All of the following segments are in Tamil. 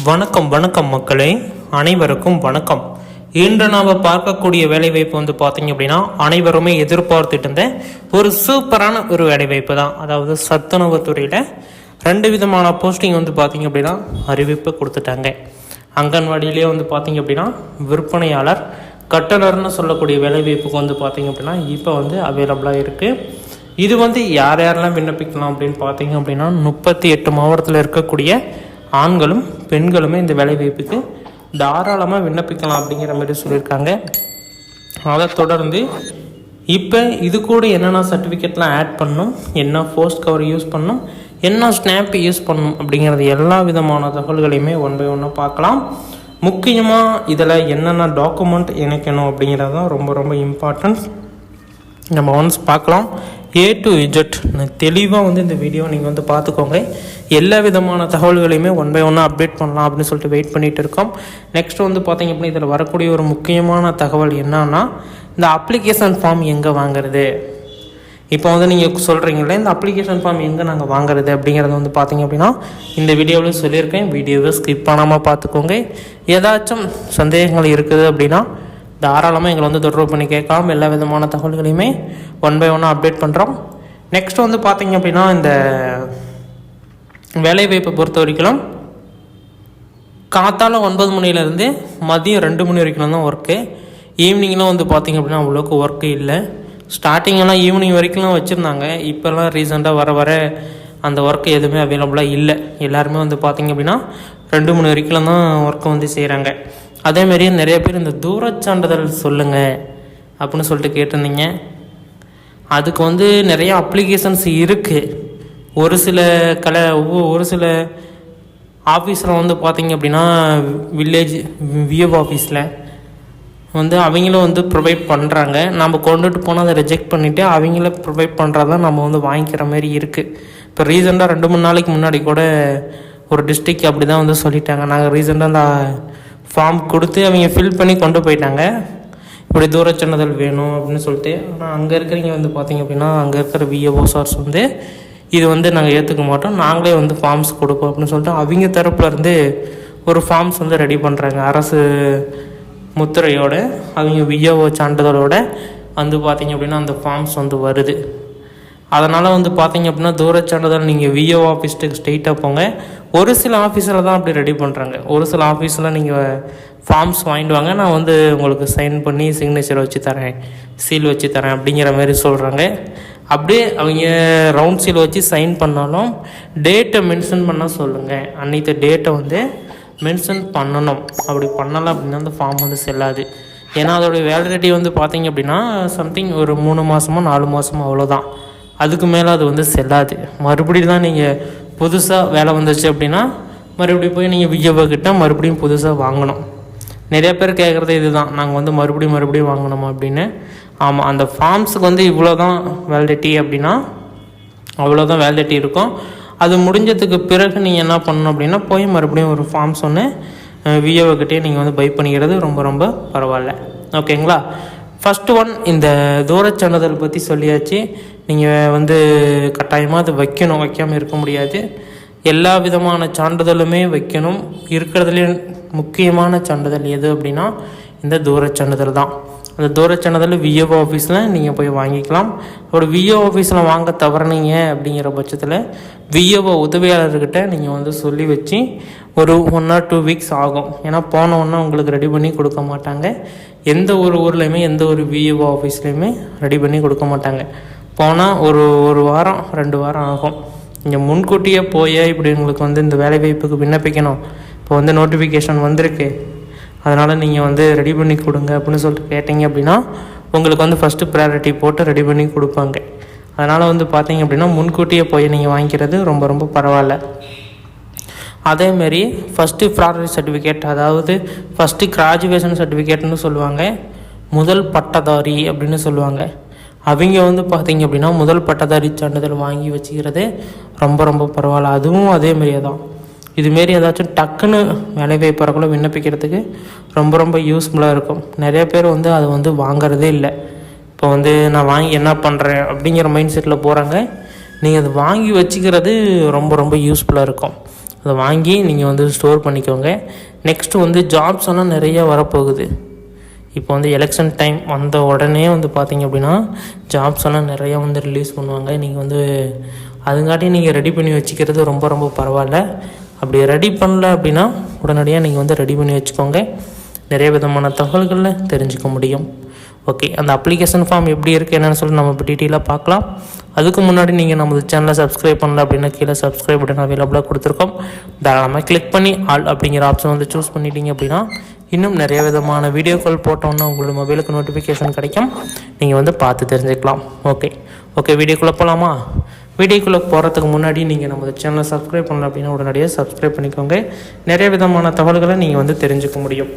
வணக்கம் வணக்கம் மக்களே, அனைவருக்கும் வணக்கம். இன்று நாம் பார்க்கக்கூடிய வேலைவாய்ப்பு வந்து பார்த்தீங்க அப்படின்னா அனைவருமே எதிர்பார்த்துட்டு இருந்த ஒரு சூப்பரான ஒரு வேலைவாய்ப்பு தான். அதாவது சத்துணவுத்துறையில் 2 விதமான போஸ்டிங் வந்து பார்த்தீங்க அப்படின்னா அறிவிப்பு கொடுத்துட்டாங்க. அங்கன்வாடியிலே வந்து பார்த்தீங்க அப்படின்னா விற்பனையாளர், கட்டணர்னு சொல்லக்கூடிய வேலைவாய்ப்புக்கு வந்து பார்த்தீங்க அப்படின்னா இப்போ வந்து அவைலபிளாக இருக்குது. இது வந்து யார் யாரெல்லாம் விண்ணப்பிக்கலாம் அப்படின்னு பார்த்தீங்க அப்படின்னா 38 மாவட்டத்தில் இருக்கக்கூடிய ஆண்களும் பெண்களுமே இந்த வேலைவாய்ப்புக்கு தாராளமாக விண்ணப்பிக்கலாம் அப்படிங்கிற மாதிரி சொல்லியிருக்காங்க. அதை தொடர்ந்து இப்போ இது கூட என்னென்ன சர்டிஃபிகேட்லாம் ஆட் பண்ணணும், என்ன போஸ்ட் கவர் யூஸ் பண்ணணும், என்ன ஸ்னாப் யூஸ் பண்ணணும் அப்படிங்கிறது எல்லா விதமான தகவல்களையுமே ஒன் பை ஒன்னாக பார்க்கலாம். முக்கியமாக இதில் என்னென்ன டாக்குமெண்ட் இணைக்கணும் அப்படிங்கிறது தான் ரொம்ப ரொம்ப இம்பார்ட்டன்ட். நம்ம ஒன்ஸ் பார்க்கலாம். A to Z தெளிவாக வந்து இந்த வீடியோ நீங்கள் வந்து பார்த்துக்கோங்க. எல்லா விதமான தகவல்களையுமே ஒன் பை ஒன்னாக அப்டேட் பண்ணலாம் அப்படின்னு சொல்லிட்டு வெயிட் பண்ணிகிட்டு இருக்கோம். நெக்ஸ்ட் வந்து பார்த்தீங்க அப்படின்னா இதில் வரக்கூடிய ஒரு முக்கியமான தகவல் என்னன்னா, இந்த அப்ளிகேஷன் ஃபார்ம் எங்கே வாங்குறது. இப்போ வந்து நீங்கள் சொல்கிறீங்களே இந்த அப்ளிகேஷன் ஃபார்ம் எங்கே நாங்கள் வாங்குறது அப்படிங்கிறது வந்து பார்த்தீங்க அப்படின்னா இந்த வீடியோவில் சொல்லியிருக்கேன். வீடியோவை ஸ்கிப் பண்ணாமல் பார்த்துக்கோங்க. ஏதாச்சும் சந்தேகங்கள் இருக்குது அப்படின்னா தாராளமாக எங்களை வந்து தொடர்பு பண்ணி கேட்கலாம். எல்லா விதமான தகவல்களையுமே ஒன் பை ஒன்னாக அப்டேட் பண்ணுறோம். நெக்ஸ்ட் வந்து பார்த்தீங்க அப்படின்னா இந்த வேலைவாய்ப்பை பொறுத்த வரைக்கும் காத்தால 9 மணிலேருந்து மதியம் 2 மணி வரைக்கும் தான் ஒர்க்கு. ஈவினிங்லாம் வந்து பார்த்திங்க அப்படின்னா அவ்வளோக்கு ஒர்க்கு இல்லை. ஸ்டார்டிங்கெல்லாம் ஈவினிங் வரைக்கும்லாம் வச்சுருந்தாங்க. இப்போல்லாம் ரீசெண்டாக வர வர அந்த ஒர்க்கு எதுவுமே அவைலபிளாக இல்லை. எல்லாருமே வந்து பார்த்திங்க அப்படின்னா 2 மணி வரைக்கும் தான் ஒர்க்கை வந்து செய்கிறாங்க. அதேமாரி நிறைய பேர் இந்த தூரச் சான்றிதழ் சொல்லுங்கள் அப்படின்னு சொல்லிட்டு கேட்டிருந்தீங்க. அதுக்கு வந்து நிறைய அப்ளிகேஷன்ஸ் இருக்குது. ஒரு சில ஆஃபீஸில் வந்து பார்த்திங்க அப்படின்னா வில்லேஜ் விஓ ஆஃபீஸில் வந்து அவங்களும் வந்து ப்ரொவைட் பண்ணுறாங்க. நம்ம கொண்டுட்டு போனால் அதை ரிஜெக்ட் பண்ணிவிட்டு அவங்கள ப்ரொவைட் பண்ணுறதான் நம்ம வந்து வாங்கிக்கிற மாதிரி இருக்குது. இப்போ ரீசெண்டாக 2-3 நாளைக்கு முன்னாடி கூட ஒரு டிஸ்ட்ரிக்ட் அப்படி தான் வந்து சொல்லிட்டாங்க. நாங்கள் ரீசெண்டாக அந்த ஃபார்ம் கொடுத்து அவங்க ஃபில் பண்ணி கொண்டு போயிட்டாங்க, இப்படி தூரச் சான்றிதழ் வேணும் அப்படின்னு சொல்லிட்டு. ஆனால் அங்கே இருக்கிறவங்க வந்து பார்த்திங்க அப்படின்னா அங்கே இருக்கிற விஏஓ சார்ஸ் வந்து இது வந்து நாங்கள் ஏற்றுக்க மாட்டோம், நாங்களே வந்து ஃபார்ம்ஸ் கொடுப்போம் அப்படின்னு சொல்லிட்டு அவங்க தரப்புலேருந்து ஒரு ஃபார்ம்ஸ் வந்து ரெடி பண்ணுறாங்க. அரசு முத்திரையோட அவங்க விஏஓ சான்றிதழோட வந்து பார்த்திங்க அப்படின்னா அந்த ஃபார்ம்ஸ் வந்து வருது. அதனால் வந்து பார்த்திங்க அப்படின்னா தூரச் சான்றிதழ் நீங்கள் விஓ ஆஃபீஸ்ட்டுக்கு ஸ்ட்ரெயிட்டாக போங்க. ஒரு சில ஆஃபீஸில் தான் அப்படி ரெடி பண்ணுறாங்க. ஒரு சில ஆஃபீஸில் நீங்கள் ஃபார்ம்ஸ் வாங்கிட்டு வாங்க, நான் வந்து உங்களுக்கு சைன் பண்ணி சிக்னேச்சர் வச்சு தரேன், சீல் வச்சு தரேன் அப்படிங்கிற மாதிரி சொல்கிறாங்க. அப்படியே அவங்க ரவுண்ட் சீல் வச்சு சைன் பண்ணாலும் டேட்டை மென்ஷன் பண்ண சொல்லுங்கள். அன்றைக்கு டேட்டை வந்து மென்ஷன் பண்ணணும். அப்படி பண்ணலை அப்படின்னா அந்த ஃபார்ம் வந்து செல்லாது. ஏன்னா அதோடய வேலிடிட்டி வந்து பார்த்திங்க அப்படின்னா சம்திங் ஒரு 3 மாதமோ 4 மாதமோ அவ்வளோதான். அதுக்கு மேலே அது வந்து செல்லாது. மறுபடியும் தான் நீங்கள் புதுசாக வேலை வந்துச்சு அப்படின்னா மறுபடியும் போய் நீங்கள் விஏஓ கிட்ட மறுபடியும் புதுசாக வாங்கணும். நிறைய பேர் கேட்குறது இது தான், நாங்கள் வந்து மறுபடியும் வாங்கணுமா அப்படின்னு. ஆமாம், அந்த ஃபார்ம்ஸுக்கு வந்து இவ்வளோ தான் வேலிடிட்டி அப்படின்னா அவ்வளோதான் வேலிடிட்டி இருக்கும். அது முடிஞ்சதுக்கு பிறகு நீங்கள் என்ன பண்ணணும் அப்படின்னா போய் மறுபடியும் ஒரு ஃபார்ம்ஸ் ஒன்று விஏஓ கிட்டே நீங்கள் வந்து பை பண்ணிக்கிறது ரொம்ப ரொம்ப பரவாயில்ல. ஓகேங்களா? ஃபஸ்ட்டு ஒன் இந்த தூரச் சான்றிதழ் பற்றி சொல்லியாச்சு. நீங்கள் வந்து கட்டாயமாக அது வைக்காமல் இருக்க முடியாது. எல்லா விதமான சான்றிதழுமே வைக்கணும். இருக்கிறதுலே முக்கியமான சான்றிதழ் எது அப்படின்னா இந்த தூரச் சான்றிதழ் தான். அந்த தூரச் சான்றிதழ் விஏஓ ஆஃபீஸில் நீங்கள் போய் வாங்கிக்கலாம். ஒரு விஏஓ ஆஃபீஸில் வாங்க தவறினீங்க அப்படிங்கிற பட்சத்தில் விஏஓ உதவியாளர்கிட்ட நீங்கள் வந்து சொல்லி வச்சு ஒரு 1 or 2 வீக்ஸ் ஆகும். ஏன்னா போனோன்னா உங்களுக்கு ரெடி பண்ணி கொடுக்க மாட்டாங்க. எந்த ஒரு ஊர்லேயுமே எந்த ஒரு விஏஓ ஆஃபீஸ்லேயுமே ரெடி பண்ணி கொடுக்க மாட்டாங்க. போனால் ஒரு வாரம் 2 வாரம் ஆகும். நீங்கள் முன்கூட்டியே போய் இப்படி உங்களுக்கு வந்து இந்த வேலைவாய்ப்புக்கு விண்ணப்பிக்கணும், இப்போ வந்து நோட்டிஃபிகேஷன் வந்திருக்கு, அதனால் நீங்கள் வந்து ரெடி பண்ணி கொடுங்க அப்படின்னு சொல்லிட்டு கேட்டிங்க அப்படின்னா உங்களுக்கு வந்து ஃபஸ்ட்டு ப்ரையாரிட்டி போட்டு ரெடி பண்ணி கொடுப்பாங்க. அதனால் வந்து பார்த்தீங்க அப்படின்னா முன்கூட்டியே போய் நீங்கள் வாங்கிக்கிறது ரொம்ப ரொம்ப பரவாயில்ல. அதேமாரி ஃபஸ்ட்டு ப்ராடக்ட் சர்டிஃபிகேட், அதாவது ஃபஸ்ட்டு கிராஜுவேஷன் சர்டிஃபிகேட்னு சொல்லுவாங்க, முதல் பட்டதாரி அப்படின்னு சொல்லுவாங்க. அவங்க வந்து பார்த்திங்க அப்படின்னா முதல் பட்டதாரி சான்றிதழ் வாங்கி வச்சுக்கிறது ரொம்ப ரொம்ப பரவாயில்ல. அதுவும் அதேமாரியே தான். இதுமாரி ஏதாச்சும் டக்குன்னு வேலைவாய்ப்புறக்குள்ள விண்ணப்பிக்கிறதுக்கு ரொம்ப ரொம்ப யூஸ்ஃபுல்லாக இருக்கும். நிறைய பேர் வந்து அதை வந்து வாங்கிறதே இல்லை. இப்போ வந்து நான் வாங்கி என்ன பண்ணுறேன் அப்படிங்கிற மைண்ட் செட்டில் போகிறாங்க. நீங்கள் அதை வாங்கி வச்சுக்கிறது ரொம்ப ரொம்ப யூஸ்ஃபுல்லாக இருக்கும். அதை வாங்கி நீங்கள் வந்து ஸ்டோர் பண்ணிக்கோங்க. நெக்ஸ்ட்டு வந்து ஜாப்ஸ் எல்லாம் நிறைய வரப்போகுது. இப்போ வந்து எலெக்ஷன் டைம் வந்த உடனே வந்து பார்த்திங்க அப்படின்னா ஜாப்ஸ் எல்லாம் நிறையா வந்து ரிலீஸ் பண்ணுவாங்க. நீங்கள் வந்து அதுங்காட்டியும் நீங்கள் ரெடி பண்ணி வச்சுக்கிறது ரொம்ப ரொம்ப பரவாயில்ல. அப்படி ரெடி பண்ணல அப்படின்னா உடனடியாக நீங்கள் வந்து ரெடி பண்ணி வச்சுக்கோங்க. நிறைய விதமான தகவல்களில் தெரிஞ்சுக்க முடியும். ஓகே, அந்த அப்ளிகேஷன் ஃபார்ம் எப்படி இருக்குது என்னென்னு சொல்லி நம்ம இப்போ டீட்டெயிலாக பார்க்கலாம். அதுக்கு முன்னாடி நீங்கள் நம்ம சேனலை சப்ஸ்கிரைப் பண்ணல அப்படின்னா கீழே சப்ஸ்கிரைப் பட்டன் அவைலபிளாக கொடுத்துருக்கோம். தாராளமாக கிளிக் பண்ணி ஆல் அப்படிங்கிற ஆப்ஷன் வந்து சூஸ் பண்ணிட்டீங்க அப்படின்னா இன்னும் நிறைய விதமான வீடியோக்கள் போட்டோன்னா உங்களோட மொபைலுக்கு நோட்டிஃபிகேஷன் கிடைக்கும். நீங்கள் வந்து பார்த்து தெரிஞ்சுக்கலாம். ஓகே வீடியோக்குள்ளே போகலாமா? வீடியோக்குள்ளே போகிறதுக்கு முன்னாடி நீங்கள் நம்ம சேனலை சப்ஸ்கிரைப் பண்ணல அப்படின்னா உடனடியாக சப்ஸ்கிரைப் பண்ணிக்கோங்க. நிறைய விதமான தகவல்களை நீங்கள் வந்து தெரிஞ்சுக்க முடியும்.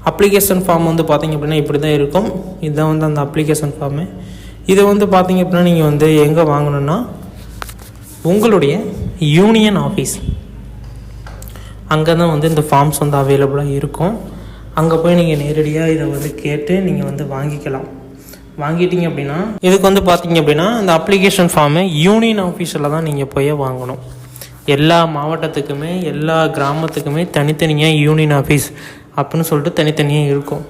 அப்ளிகேஷன் ஃபார்ம் வந்து பார்த்திங்க அப்படின்னா இப்படி தான் இருக்கும். இதுதான் வந்து அந்த அப்ளிகேஷன் ஃபார்மு. இதை வந்து பார்த்திங்க அப்படின்னா நீங்கள் வந்து எங்கே வாங்கணுன்னா உங்களுடைய யூனியன் ஆஃபீஸ் அங்கே தான் வந்து இந்த ஃபார்ம்ஸ் வந்து அவைலபிளாக இருக்கும். அங்கே போய் நீங்கள் நேரடியாக இதை வந்து கேட்டு நீங்கள் வந்து வாங்கிக்கலாம். வாங்கிட்டீங்க அப்படின்னா இதுக்கு வந்து பார்த்திங்க அப்படின்னா இந்த அப்ளிகேஷன் ஃபார்மு யூனியன் ஆஃபீஸில் தான் நீங்கள் போய் வாங்கணும். எல்லா மாவட்டத்துக்குமே எல்லா கிராமத்துக்குமே தனித்தனியாக யூனியன் ஆஃபீஸ் அப்படின்னு சொல்லிட்டு தனித்தனியாக இருக்கும்.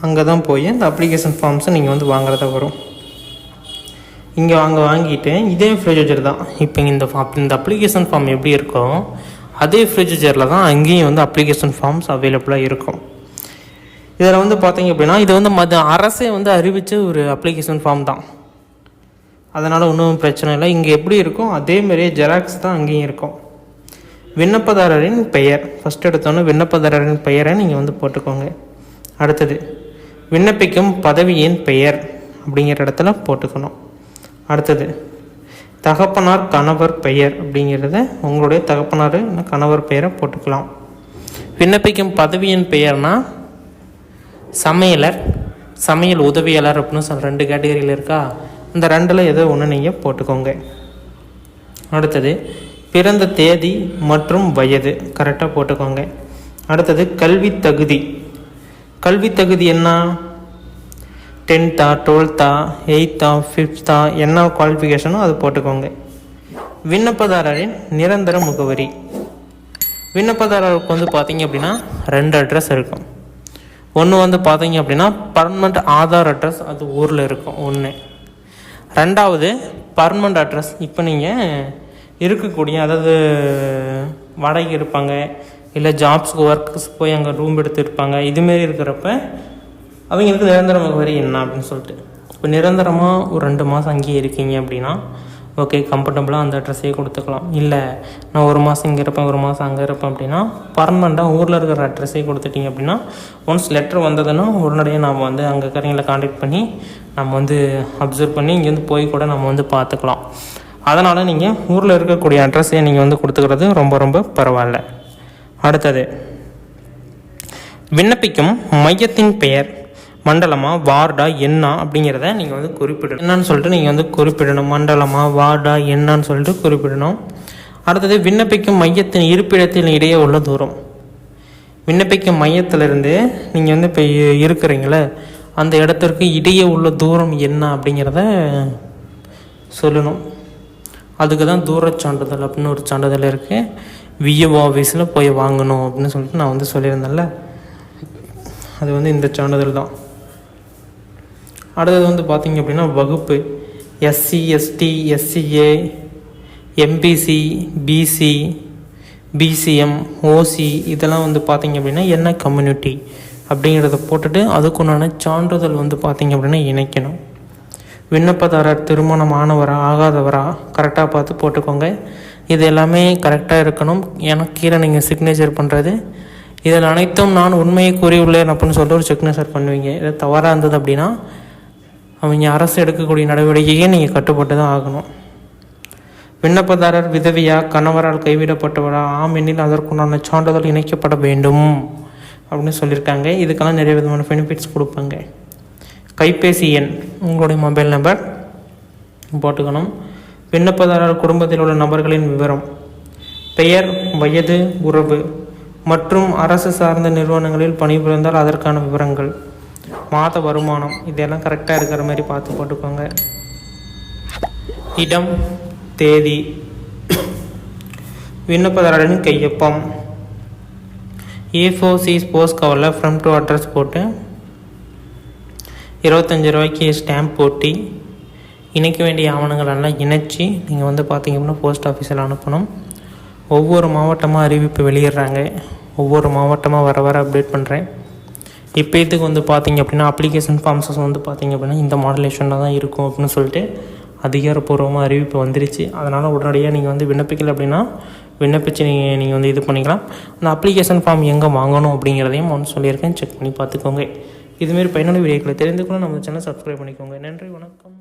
அங்கே தான் போய் இந்த அப்ளிகேஷன் ஃபார்ம்ஸை நீங்கள் வந்து வாங்குறதா வரும். இங்கே வாங்கிட்டு இதே ப்ரொசீஜர் தான். இப்போ இந்த அப்ளிகேஷன் ஃபார்ம் எப்படி இருக்கோ அதே ப்ரொசீஜரில் தான் அங்கேயும் வந்து அப்ளிகேஷன் ஃபார்ம்ஸ் அவைலபிளாக இருக்கும். இதில் வந்து பார்த்திங்க அப்படின்னா இது வந்து அரசே வந்து அறிவித்த ஒரு அப்ளிகேஷன் ஃபார்ம் தான். அதனால் ஒன்றும் பிரச்சனை இல்லை. இங்கே எப்படி இருக்கும் அதேமாரியே ஜெராக்ஸ் தான் அங்கேயும் இருக்கும். விண்ணப்பதாரரின் பெயர் ஃபஸ்ட் எடுத்தோன்னே விண்ணப்பதாரரின் பெயரை நீங்கள் வந்து போட்டுக்கோங்க. அடுத்தது விண்ணப்பிக்கும் பதவியின் பெயர் அப்படிங்கிற இடத்துல போட்டுக்கணும். அடுத்தது தகப்பனார் கணவர் பெயர் அப்படிங்கிறத உங்களுடைய தகப்பனார் கணவர் பெயரை போட்டுக்கலாம். விண்ணப்பிக்கும் பதவியின் பெயர்னால் சமையலர், சமையல் உதவியாளர் அப்படின்னு 2 கேட்டகரியில் இருக்கா. இந்த 2ல் ஏதோ ஒன்று நீங்கள் போட்டுக்கோங்க. அடுத்தது பிறந்த தேதி மற்றும் வயது கரெக்டாக போட்டுக்கோங்க. அடுத்தது கல்வி தகுதி. கல்வி தகுதி என்ன? 10th 12th 8th 5th என்ன குவாலிஃபிகேஷனோ அது போட்டுக்கோங்க. விண்ணப்பதாரரின் நிரந்தர முகவரி. விண்ணப்பதாரருக்கு வந்து பார்த்திங்க அப்படின்னா 2 அட்ரஸ் இருக்கும். ஒன்று வந்து பார்த்திங்க அப்படின்னா பர்மனண்ட் ஆதார் அட்ரஸ், அது ஊரில் இருக்கும் ஒன்று. 2வது பர்மனண்ட் அட்ரஸ். இப்போ நீங்கள் இருக்கக்கூடிய, அதாவது வாடகை இருப்பாங்க இல்லை ஜாப்ஸ்க்கு ஒர்க்ஸ் போய் அங்கே ரூம் எடுத்துருப்பாங்க, இதுமாரி இருக்கிறப்ப அவங்களுக்கு நிரந்தர முகவரி என்ன அப்படின்னு சொல்லிட்டு. இப்போ நிரந்தரமாக ஒரு 2 மாதம் அங்கேயே இருக்கீங்க அப்படின்னா ஓகே, கம்ஃபர்டபுளாக அந்த அட்ரஸே கொடுத்துக்கலாம். இல்லை நான் 1 மாதம் இங்கே இருப்பேன் 1 மாதம் அங்கே இருப்பேன் அப்படின்னா பர்மனெண்ட்டாக ஊரில் இருக்கிற அட்ரஸே கொடுத்துட்டிங்க அப்படின்னா ஒன்ஸ் லெட்டர் வந்ததுன்னா உடனடியாக நாம் வந்து அங்கே இருக்கிறவங்களை காண்டாக்ட் பண்ணி நம்ம வந்து அப்சர்வ் பண்ணி இங்கேருந்து போய் கூட நம்ம வந்து பார்த்துக்கலாம். அதனால் நீங்கள் ஊரில் இருக்கக்கூடிய அட்ரஸை நீங்கள் வந்து கொடுத்துக்கிறது ரொம்ப ரொம்ப பரவாயில்ல. அடுத்தது விண்ணப்பிக்கும் மையத்தின் பெயர், மண்டலமா வார்டா என்ன அப்படிங்கிறத நீங்கள் வந்து குறிப்பிடணும். என்னன்னு சொல்லிட்டு நீங்கள் வந்து குறிப்பிடணும். மண்டலமா வார்டா என்னன்னு சொல்லிட்டு குறிப்பிடணும். அடுத்தது விண்ணப்பிக்கும் மையத்தின் இருப்பிடத்தின் இடையே உள்ள தூரம். விண்ணப்பிக்கும் மையத்திலிருந்து நீங்கள் வந்து இப்போ இருக்கிறீங்களே அந்த இடத்திற்கு இடையே உள்ள தூரம் என்ன அப்படிங்கிறத சொல்லணும். அதுக்கு தான் தூரச் சான்றிதழ் அப்படின்னு ஒரு சான்றிதழ் இருக்குது. விஏஓ ஆஃபீஸில் போய் வாங்கணும் அப்படின்னு சொல்லிட்டு நான் வந்து சொல்லியிருந்தேன்ல, அது வந்து இந்த சான்றிதழ் தான். அடுத்தது வந்து பார்த்திங்க அப்படின்னா வகுப்பு. SC ST SCA MBC BC BCM OC இதெல்லாம் வந்து பார்த்திங்க அப்படின்னா என்ன கம்யூனிட்டி அப்படிங்கிறத போட்டுட்டு அதுக்குண்டான சான்றிதழ் வந்து பார்த்திங்க அப்படின்னா இணைக்கணும். விண்ணப்பதாரர் திருமணம் ஆனவரா ஆகாதவரா கரெக்டாக பார்த்து போட்டுக்கோங்க. இது எல்லாமே கரெக்டாக இருக்கணும். ஏன்னா கீழே நீங்கள் சிக்னேச்சர் பண்ணுறது இதில் அனைத்தும் நான் உண்மையை கூறியுள்ளேன் அப்படின்னு சொல்லிட்டு ஒரு சிக்னேச்சர் பண்ணுவீங்க. இது தவறாக இருந்தது அப்படின்னா அவங்க அரசு எடுக்கக்கூடிய நடவடிக்கையே நீங்கள் கட்டுப்பட்டு தான் ஆகணும். விண்ணப்பதாரர் விதவியா கணவரால் கைவிடப்பட்டவரா ஆம் எண்ணில் அதற்குண்டான சான்றிதழ் இணைக்கப்பட வேண்டும் அப்படின்னு சொல்லியிருக்காங்க. இதுக்கெல்லாம் நிறைய விதமான பெனிஃபிட்ஸ் கொடுப்பாங்க. கைபேசி எண், உங்களுடைய மொபைல் நம்பர் போட்டுக்கணும். விண்ணப்பதாரர் குடும்பத்தில் உள்ள நபர்களின் விவரம், பெயர், வயது, உறவு மற்றும் அரசு சார்ந்த நிறுவனங்களில் பணிபுரிந்தால் அதற்கான விவரங்கள், மாத வருமானம், இதெல்லாம் கரெக்டாக இருக்கிற மாதிரி பார்த்து போட்டுக்கோங்க. இடம், தேதி, விண்ணப்பதாரரின் கையொப்பம். A4 சைஸ் போஸ்ட் கவரில் ஃப்ரம் டு அட்ரஸ் போட்டு 25 ரூபாய்க்கு ஸ்டாம்ப் போட்டு இணைக்க வேண்டிய ஆவணங்கள் எல்லாம் இணைச்சி நீங்கள் வந்து பார்த்திங்க அப்படின்னா போஸ்ட் ஆஃபீஸில் அனுப்பணும். ஒவ்வொரு மாவட்டமாக அறிவிப்பு வெளியிடுறாங்க. ஒவ்வொரு மாவட்டமாக வர வர அப்டேட் பண்ணுறேன். இப்போத்துக்கு வந்து பார்த்திங்க அப்படின்னா அப்ளிகேஷன் ஃபார்ம்ஸஸ் வந்து பார்த்திங்க அப்படின்னா இந்த மாடலேஷனில் தான் இருக்கும் அப்படின்னு சொல்லிட்டு அதிகாரப்பூர்வமாக அறிவிப்பு வந்துருச்சு. அதனால் உடனடியாக நீங்கள் வந்து விண்ணப்பிக்கல அப்படின்னா விண்ணப்பிச்சு நீங்கள் வந்து இது பண்ணிக்கலாம். அந்த அப்ளிகேஷன் ஃபார்ம் எங்கே வாங்கணும் அப்படிங்கிறதையும் ஒன்று சொல்லியிருக்கேன். செக் பண்ணி பார்த்துக்கோங்க. இதுமாரி பயனுள்ள வீடியோக்களை தெரிந்து கொள்ள நம்ம சேனல் சப்ஸ்கிரைப் பண்ணிக்கோங்க. நன்றி, வணக்கம்.